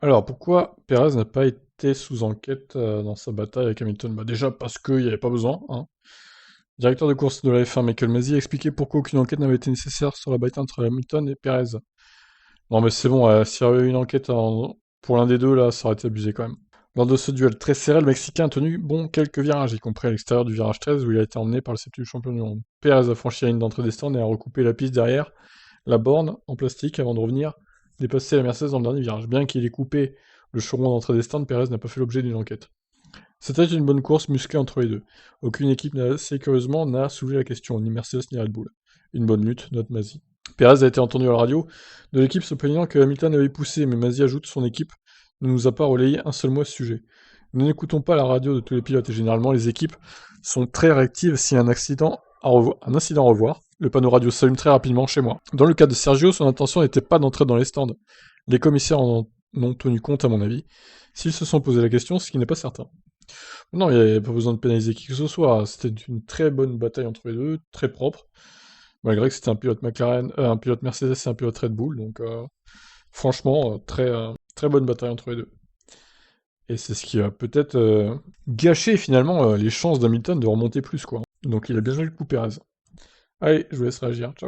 Alors, pourquoi Perez n'a pas été sous enquête dans sa bataille avec Hamilton? Bah déjà parce qu'il n'y avait pas besoin, hein. Le directeur de course de la F1, Michael Masi, a expliqué pourquoi aucune enquête n'avait été nécessaire sur la bataille entre Hamilton et Perez. Non mais c'est bon, s'il y avait eu une enquête pour l'un des deux, là, ça aurait été abusé quand même. Lors de ce duel très serré, le Mexicain a tenu bon quelques virages, y compris à l'extérieur du virage 13 où il a été emmené par le septième champion du monde. Perez a franchi la ligne d'entrée des stands et a recoupé la piste derrière la borne en plastique avant de revenir dépasser la Mercedes dans le dernier virage. Bien qu'il ait coupé le chaudron d'entrée des stands, Perez n'a pas fait l'objet d'une enquête. C'était une bonne course musclée entre les deux. Aucune équipe assez curieusement n'a soulevé la question, ni Mercedes ni Red Bull. Une bonne lutte, note Masi. Perez a été entendu à la radio de l'équipe se plaignant que Hamilton avait poussé, mais Masi ajoute son équipe ne nous a pas relayé un seul mot à ce sujet. Nous n'écoutons pas la radio de tous les pilotes et généralement les équipes sont très réactives s'il y a un incident à revoir. Le panneau radio s'allume très rapidement chez moi. Dans le cas de Sergio, son intention n'était pas d'entrer dans les stands. Les commissaires en ont tenu compte à mon avis. S'ils se sont posé la question, ce qui n'est pas certain. Non, il n'y avait pas besoin de pénaliser qui que ce soit. C'était une très bonne bataille entre les deux, très propre. Malgré que c'était un pilote McLaren, un pilote Mercedes et un pilote Red Bull. Donc, franchement, très bonne bataille entre les deux. Et c'est ce qui a peut-être gâché finalement les chances d'Hamilton de remonter plus, quoi. Donc il a bien joué le coup Perez. Allez, je vous laisse réagir. Ciao.